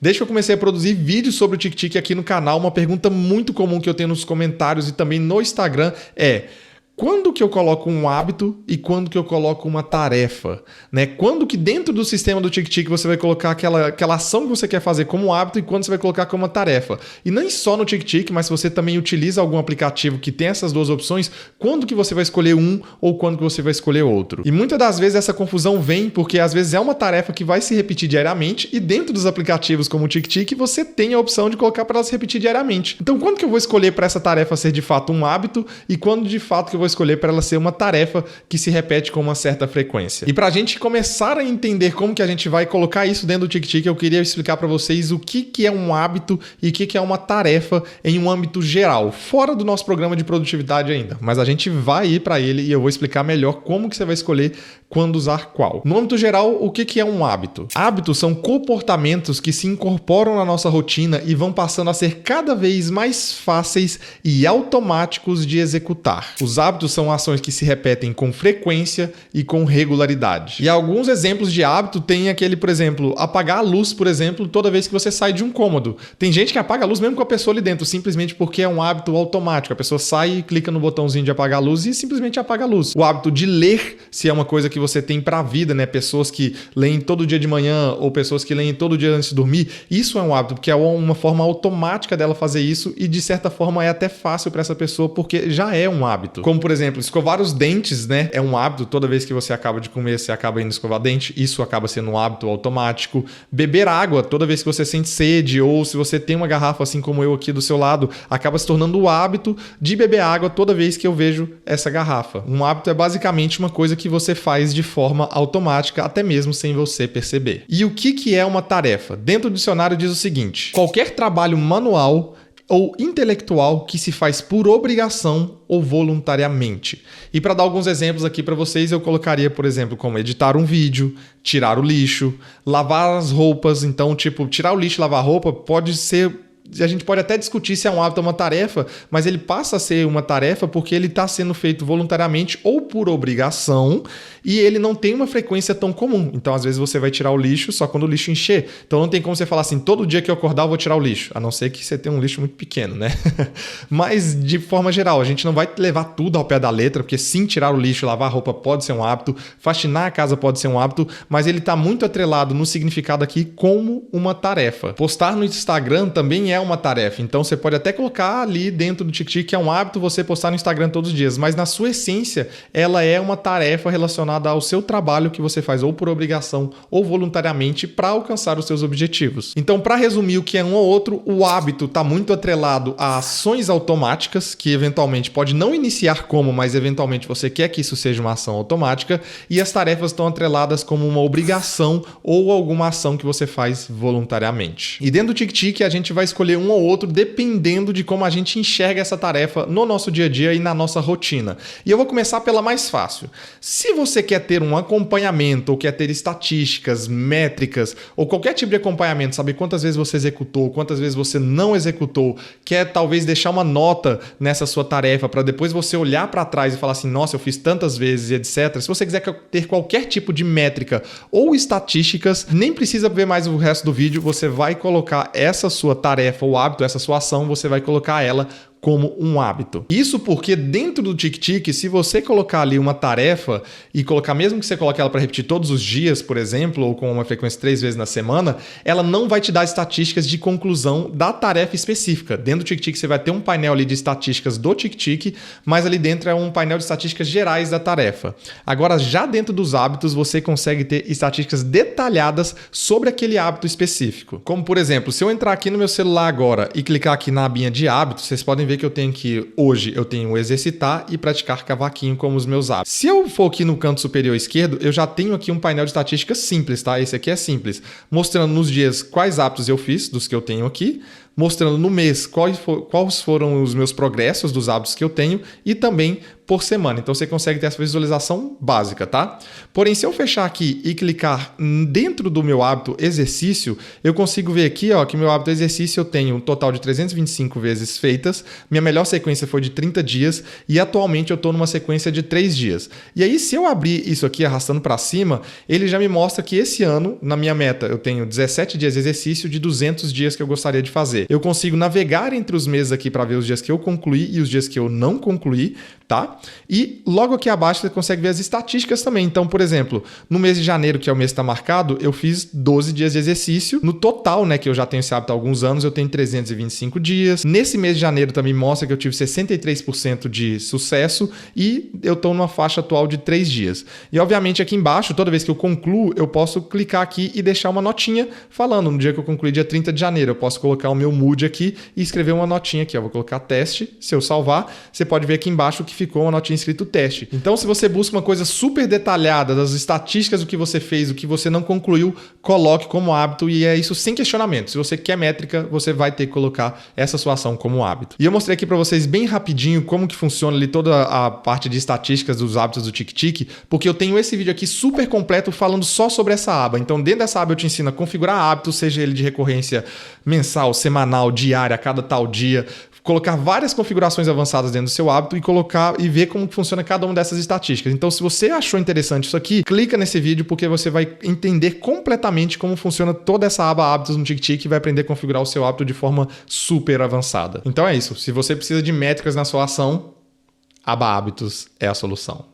Desde que eu comecei a produzir vídeos sobre o tic-tic aqui no canal, uma pergunta muito comum que eu tenho nos comentários e também no Instagram é: quando que eu coloco um hábito e quando que eu coloco uma tarefa? Né? Quando que dentro do sistema do tic-tic você vai colocar aquela ação que você quer fazer como hábito e quando você vai colocar como uma tarefa? E nem só no tic-tic, mas se você também utiliza algum aplicativo que tem essas duas opções, quando que você vai escolher um ou quando que você vai escolher outro? E muitas das vezes essa confusão vem porque às vezes é uma tarefa que vai se repetir diariamente e dentro dos aplicativos como o tic-tic você tem a opção de colocar para ela se repetir diariamente. Então quando que eu vou escolher para essa tarefa ser de fato um hábito e quando de fato que eu vou escolher para ela ser uma tarefa que se repete com uma certa frequência. E para a gente começar a entender como que a gente vai colocar isso dentro do tic-tic, eu queria explicar para vocês o que é um hábito e o que é uma tarefa em um âmbito geral, fora do nosso programa de produtividade ainda. Mas a gente vai ir para ele e eu vou explicar melhor como que você vai escolher quando usar qual. No âmbito geral, o que é um hábito? Hábitos são comportamentos que se incorporam na nossa rotina e vão passando a ser cada vez mais fáceis e automáticos de executar. Os hábitos são ações que se repetem com frequência e com regularidade. E alguns exemplos de hábito tem aquele, por exemplo, apagar a luz, por exemplo, toda vez que você sai de um cômodo. Tem gente que apaga a luz mesmo com a pessoa ali dentro, simplesmente porque é um hábito automático. A pessoa sai e clica no botãozinho de apagar a luz e simplesmente apaga a luz. O hábito de ler, se é uma coisa que você tem para a vida, né? Pessoas que leem todo dia de manhã ou pessoas que leem todo dia antes de dormir, isso é um hábito, porque é uma forma automática dela fazer isso e de certa forma é até fácil para essa pessoa porque já é um hábito. Como, por exemplo, escovar os dentes, né? É um hábito. Toda vez que você acaba de comer, você acaba indo escovar dente. Isso acaba sendo um hábito automático. Beber água, toda vez que você sente sede ou se você tem uma garrafa assim como eu aqui do seu lado, acaba se tornando o hábito de beber água toda vez que eu vejo essa garrafa. Um hábito é basicamente uma coisa que você faz de forma automática, até mesmo sem você perceber. E o que é uma tarefa? Dentro do dicionário diz o seguinte: qualquer trabalho manual ou intelectual que se faz por obrigação ou voluntariamente. E para dar alguns exemplos aqui para vocês, eu colocaria, por exemplo, como editar um vídeo, tirar o lixo, lavar as roupas. Então, tipo, tirar o lixo e lavar a roupa pode ser... A gente pode até discutir se é um hábito ou uma tarefa, mas ele passa a ser uma tarefa porque ele está sendo feito voluntariamente ou por obrigação e ele não tem uma frequência tão comum. Então, às vezes, você vai tirar o lixo só quando o lixo encher. Então, não tem como você falar assim, todo dia que eu acordar eu vou tirar o lixo. A não ser que você tenha um lixo muito pequeno, né? Mas, de forma geral, a gente não vai levar tudo ao pé da letra, porque sim, tirar o lixo, lavar a roupa pode ser um hábito, faxinar a casa pode ser um hábito, mas ele está muito atrelado no significado aqui como uma tarefa. Postar no Instagram também é uma tarefa, então você pode até colocar ali dentro do tic-tic que é um hábito você postar no Instagram todos os dias, mas na sua essência ela é uma tarefa relacionada ao seu trabalho que você faz ou por obrigação ou voluntariamente para alcançar os seus objetivos. Então, para resumir o que é um ou outro, o hábito está muito atrelado a ações automáticas que eventualmente pode não iniciar como, mas eventualmente você quer que isso seja uma ação automática, e as tarefas estão atreladas como uma obrigação ou alguma ação que você faz voluntariamente. E dentro do tic-tic a gente vai escolher um ou outro dependendo de como a gente enxerga essa tarefa no nosso dia a dia e na nossa rotina. E eu vou começar pela mais fácil. Se você quer ter um acompanhamento ou quer ter estatísticas, métricas ou qualquer tipo de acompanhamento, saber quantas vezes você executou, quantas vezes você não executou, quer talvez deixar uma nota nessa sua tarefa para depois você olhar para trás e falar assim, nossa, eu fiz tantas vezes e etc. Se você quiser ter qualquer tipo de métrica ou estatísticas, nem precisa ver mais o resto do vídeo, você vai colocar essa sua tarefa ou hábito, essa sua ação, você vai colocar ela como um hábito. Isso porque dentro do tic-tic, se você colocar ali uma tarefa e colocar, mesmo que você coloque ela para repetir todos os dias, por exemplo, ou com uma frequência 3 vezes na semana, ela não vai te dar estatísticas de conclusão da tarefa específica. Dentro do tic-tic você vai ter um painel ali de estatísticas do tic-tic, mas ali dentro é um painel de estatísticas gerais da tarefa. Agora, já dentro dos hábitos, você consegue ter estatísticas detalhadas sobre aquele hábito específico. Como, por exemplo, se eu entrar aqui no meu celular agora e clicar aqui na abinha de hábitos, vocês podem ver que eu tenho que, hoje, eu tenho exercitar e praticar cavaquinho como os meus hábitos. Se eu for aqui no canto superior esquerdo, eu já tenho aqui um painel de estatísticas simples, tá? Esse aqui é simples, mostrando nos dias quais hábitos eu fiz, dos que eu tenho aqui, mostrando no mês quais foram os meus progressos dos hábitos que eu tenho e também por semana. Então você consegue ter essa visualização básica, tá? Porém, se eu fechar aqui e clicar dentro do meu hábito exercício, eu consigo ver aqui, ó, que meu hábito exercício eu tenho um total de 325 vezes feitas. Minha melhor sequência foi de 30 dias e atualmente eu estou numa sequência de 3 dias. E aí, se eu abrir isso aqui arrastando para cima, ele já me mostra que esse ano, na minha meta, eu tenho 17 dias de exercício de 200 dias que eu gostaria de fazer. Eu consigo navegar entre os meses aqui para ver os dias que eu concluí e os dias que eu não concluí, tá? E logo aqui abaixo você consegue ver as estatísticas também. Então, por exemplo, no mês de janeiro, que é o mês que está marcado, eu fiz 12 dias de exercício. No total, né, que eu já tenho esse hábito há alguns anos, eu tenho 325 dias. Nesse mês de janeiro também mostra que eu tive 63% de sucesso e eu estou numa faixa atual de 3 dias. E obviamente aqui embaixo, toda vez que eu concluo, eu posso clicar aqui e deixar uma notinha falando no dia que eu concluí, dia 30 de janeiro. Eu posso colocar o meu mood aqui e escrever uma notinha aqui. Eu vou colocar teste. Se eu salvar, você pode ver aqui embaixo que ficou uma notinha escrito teste. Então, se você busca uma coisa super detalhada das estatísticas do que você fez, o que você não concluiu, coloque como hábito e é isso sem questionamento. Se você quer métrica, você vai ter que colocar essa sua ação como hábito. E eu mostrei aqui para vocês bem rapidinho como que funciona ali toda a parte de estatísticas dos hábitos do TickTick, porque eu tenho esse vídeo aqui super completo falando só sobre essa aba. Então, dentro dessa aba eu te ensino a configurar hábitos, seja ele de recorrência mensal, semanal, diária, a cada tal dia, colocar várias configurações avançadas dentro do seu hábito e colocar e ver como funciona cada uma dessas estatísticas. Então, se você achou interessante isso aqui, clica nesse vídeo porque você vai entender completamente como funciona toda essa aba hábitos no TickTick e vai aprender a configurar o seu hábito de forma super avançada. Então é isso. Se você precisa de métricas na sua ação, aba hábitos é a solução.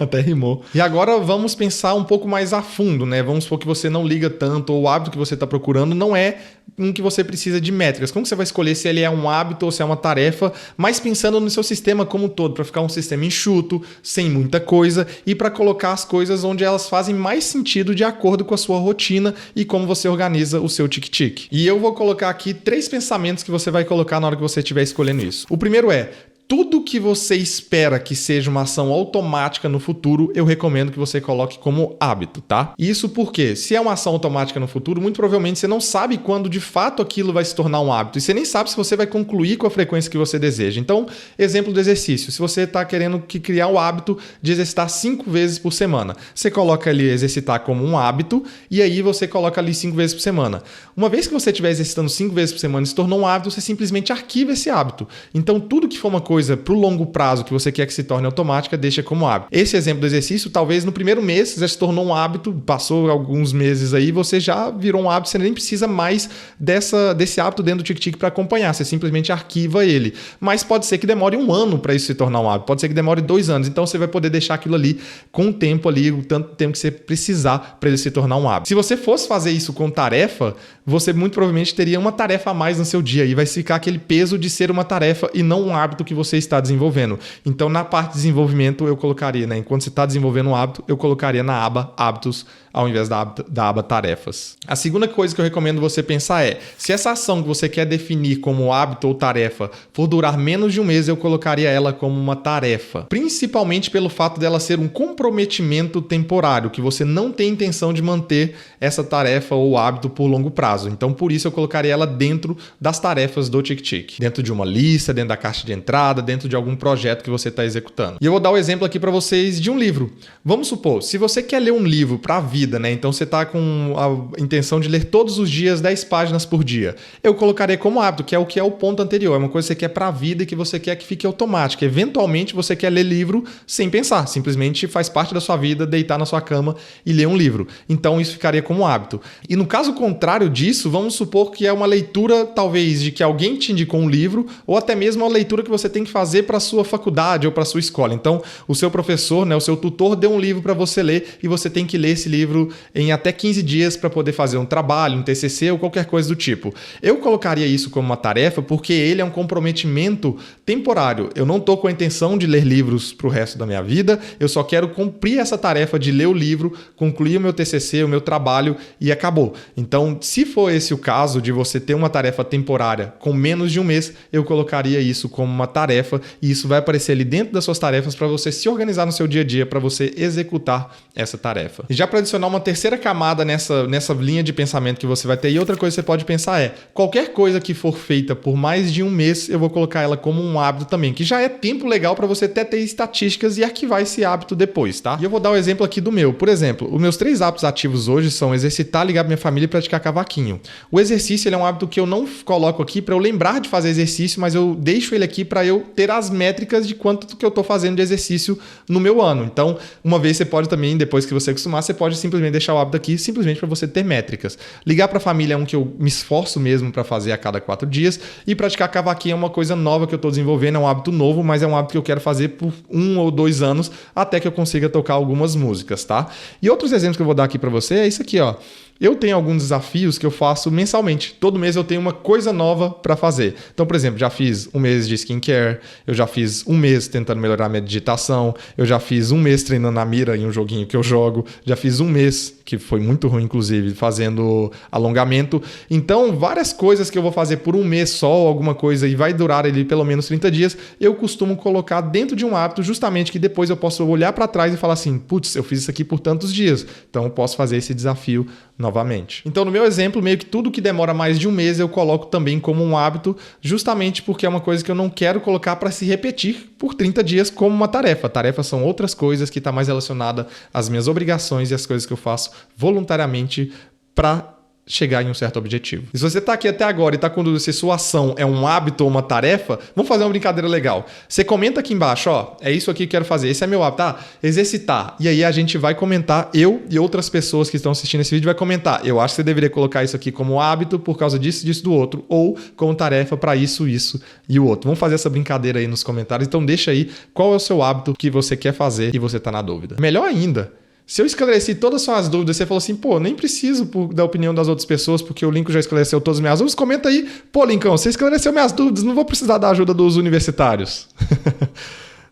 Até rimou. E agora vamos pensar um pouco mais a fundo, né? Vamos supor que você não liga tanto ou o hábito que você está procurando não é um que você precisa de métricas. Como você vai escolher se ele é um hábito ou se é uma tarefa, mas pensando no seu sistema como um todo, para ficar um sistema enxuto, sem muita coisa e para colocar as coisas onde elas fazem mais sentido de acordo com a sua rotina e como você organiza o seu TickTick. E eu vou colocar aqui 3 pensamentos que você vai colocar na hora que você estiver escolhendo isso. O primeiro é: tudo que você espera que seja uma ação automática no futuro, eu recomendo que você coloque como hábito, tá? Isso porque, se é uma ação automática no futuro, muito provavelmente você não sabe quando de fato aquilo vai se tornar um hábito. E você nem sabe se você vai concluir com a frequência que você deseja. Então, exemplo do exercício. Se você está querendo criar o hábito de exercitar 5 vezes por semana, você coloca ali exercitar como um hábito e aí você coloca ali 5 vezes por semana. Uma vez que você estiver exercitando 5 vezes por semana e se tornou um hábito, você simplesmente arquiva esse hábito. Então, tudo que for uma coisa para o longo prazo que você quer que se torne automática, deixa como hábito. Esse exemplo do exercício, talvez no primeiro mês já se tornou um hábito, passou alguns meses aí, você já virou um hábito, você nem precisa mais desse hábito dentro do TickTick para acompanhar, você simplesmente arquiva ele. Mas pode ser que demore 1 ano para isso se tornar um hábito, pode ser que demore 2 anos, então você vai poder deixar aquilo ali com o tempo ali, o tanto tempo que você precisar para ele se tornar um hábito. Se você fosse fazer isso com tarefa, você muito provavelmente teria uma tarefa a mais no seu dia e vai ficar aquele peso de ser uma tarefa e não um hábito que você está desenvolvendo. Então, na parte de desenvolvimento, eu colocaria, né? Enquanto você está desenvolvendo um hábito, eu colocaria na aba hábitos ao invés da aba tarefas. A segunda coisa que eu recomendo você pensar é: se essa ação que você quer definir como hábito ou tarefa for durar menos de 1 mês, eu colocaria ela como uma tarefa. Principalmente pelo fato dela ser um comprometimento temporário, que você não tem intenção de manter essa tarefa ou hábito por longo prazo. Então, por isso eu colocaria ela dentro das tarefas do TickTick. Dentro de uma lista, dentro da caixa de entrada, dentro de algum projeto que você está executando. E eu vou dar o exemplo aqui para vocês de um livro. Vamos supor, se você quer ler um livro para a vida, né? Então você está com a intenção de ler todos os dias 10 páginas por dia. Eu colocaria como hábito, que é o ponto anterior. É uma coisa que você quer para a vida e que você quer que fique automática. Eventualmente você quer ler livro sem pensar. Simplesmente faz parte da sua vida deitar na sua cama e ler um livro. Então isso ficaria como hábito. E no caso contrário disso, vamos supor que é uma leitura talvez de que alguém te indicou um livro ou até mesmo uma leitura que você tem que fazer para a sua faculdade ou para a sua escola. Então o seu professor, né, o seu tutor deu um livro para você ler e você tem que ler esse livro em até 15 dias para poder fazer um trabalho, um TCC ou qualquer coisa do tipo. Eu colocaria isso como uma tarefa porque ele é um comprometimento temporário. Eu não estou com a intenção de ler livros para o resto da minha vida, eu só quero cumprir essa tarefa de ler o livro, concluir o meu TCC, o meu trabalho e acabou. Então, se for esse o caso de você ter uma tarefa temporária com menos de 1 mês, eu colocaria isso como uma tarefa e isso vai aparecer ali dentro das suas tarefas para você se organizar no seu dia a dia, para você executar essa tarefa. E já para adicionar adicionar uma terceira camada nessa linha de pensamento que você vai ter. E outra coisa que você pode pensar é, qualquer coisa que for feita por mais de um mês, eu vou colocar ela como um hábito também, que já é tempo legal para você até ter estatísticas e arquivar esse hábito depois, tá? E eu vou dar o exemplo aqui do meu. Por exemplo, os meus 3 hábitos ativos hoje são exercitar, ligar pra minha família e praticar cavaquinho. O exercício ele é um hábito que eu não coloco aqui para eu lembrar de fazer exercício, mas eu deixo ele aqui para eu ter as métricas de quanto que eu tô fazendo de exercício no meu ano. Então, uma vez você pode também, depois que você acostumar, você pode simplesmente deixar o hábito aqui, simplesmente para você ter métricas. Ligar para a família é um que eu me esforço mesmo para fazer a cada 4 dias e praticar cavaquinho é uma coisa nova que eu tô desenvolvendo, é um hábito novo, mas é um hábito que eu quero fazer por 1 ou 2 anos até que eu consiga tocar algumas músicas, tá? E outros exemplos que eu vou dar aqui para você é isso aqui, ó. Eu tenho alguns desafios que eu faço mensalmente. Todo mês eu tenho uma coisa nova para fazer. Então, por exemplo, já fiz 1 mês de skincare, eu já fiz 1 mês tentando melhorar minha digitação, eu já fiz 1 mês treinando na mira em um joguinho que eu jogo, já fiz 1 mês, que foi muito ruim, inclusive, fazendo alongamento. Então, várias coisas que eu vou fazer por 1 mês só, alguma coisa, e vai durar ali pelo menos 30 dias, eu costumo colocar dentro de um hábito, justamente que depois eu posso olhar para trás e falar assim, putz, eu fiz isso aqui por tantos dias, então eu posso fazer esse desafio novamente. Então, no meu exemplo, meio que tudo que demora mais de 1 mês eu coloco também como um hábito, justamente porque é uma coisa que eu não quero colocar para se repetir por 30 dias como uma tarefa. Tarefas são outras coisas que estão mais relacionadas às minhas obrigações e às coisas que eu faço voluntariamente para chegar em um certo objetivo. E se você está aqui até agora e está com dúvida se sua ação é um hábito ou uma tarefa, vamos fazer uma brincadeira legal. Você comenta aqui embaixo, ó, é isso aqui que eu quero fazer, esse é meu hábito, tá? Exercitar. E aí a gente vai comentar, eu e outras pessoas que estão assistindo esse vídeo vai comentar, eu acho que você deveria colocar isso aqui como hábito por causa disso, disso, do outro, ou como tarefa para isso, isso e o outro. Vamos fazer essa brincadeira aí nos comentários, então deixa aí qual é o seu hábito que você quer fazer e você está na dúvida. Melhor ainda, se eu esclareci todas as suas dúvidas, você falou assim, pô, nem preciso da opinião das outras pessoas, porque o Lincoln já esclareceu todas as minhas dúvidas, comenta aí, pô, Lincoln, você esclareceu minhas dúvidas, não vou precisar da ajuda dos universitários.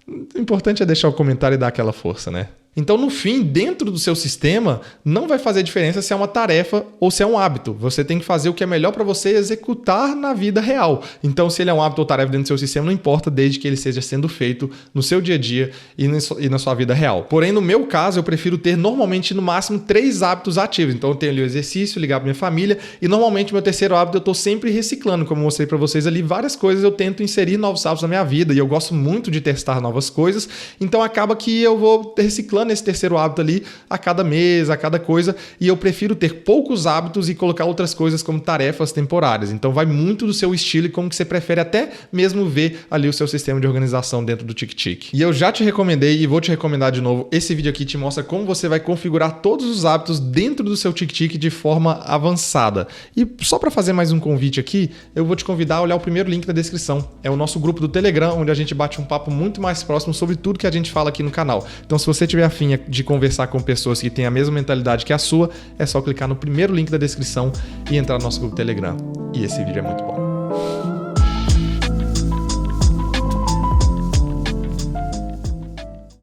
O importante é deixar o comentário e dar aquela força, né? Então, no fim, dentro do seu sistema, não vai fazer diferença se é uma tarefa ou se é um hábito. Você tem que fazer o que é melhor para você executar na vida real. Então, se ele é um hábito ou tarefa dentro do seu sistema, não importa, desde que ele esteja sendo feito no seu dia a dia e na sua vida real. Porém, no meu caso, eu prefiro ter normalmente no máximo 3 hábitos ativos. Então, eu tenho ali o exercício, ligar para minha família e normalmente meu terceiro hábito eu estou sempre reciclando. Como eu mostrei para vocês ali, várias coisas eu tento inserir novos hábitos na minha vida e eu gosto muito de testar novas coisas. Então, acaba que eu vou reciclando esse terceiro hábito ali a cada mês, a cada coisa, e eu prefiro ter poucos hábitos e colocar outras coisas como tarefas temporárias. Então vai muito do seu estilo e como que você prefere até mesmo ver ali o seu sistema de organização dentro do TickTick. E eu já te recomendei e vou te recomendar de novo, esse vídeo aqui te mostra como você vai configurar todos os hábitos dentro do seu TickTick de forma avançada. E só para fazer mais um convite aqui, eu vou te convidar a olhar o primeiro link da descrição. É o nosso grupo do Telegram, onde a gente bate um papo muito mais próximo sobre tudo que a gente fala aqui no canal. Então se você tiver afim de conversar com pessoas que têm a mesma mentalidade que a sua, é só clicar no primeiro link da descrição e entrar no nosso grupo Telegram. E esse vídeo é muito bom.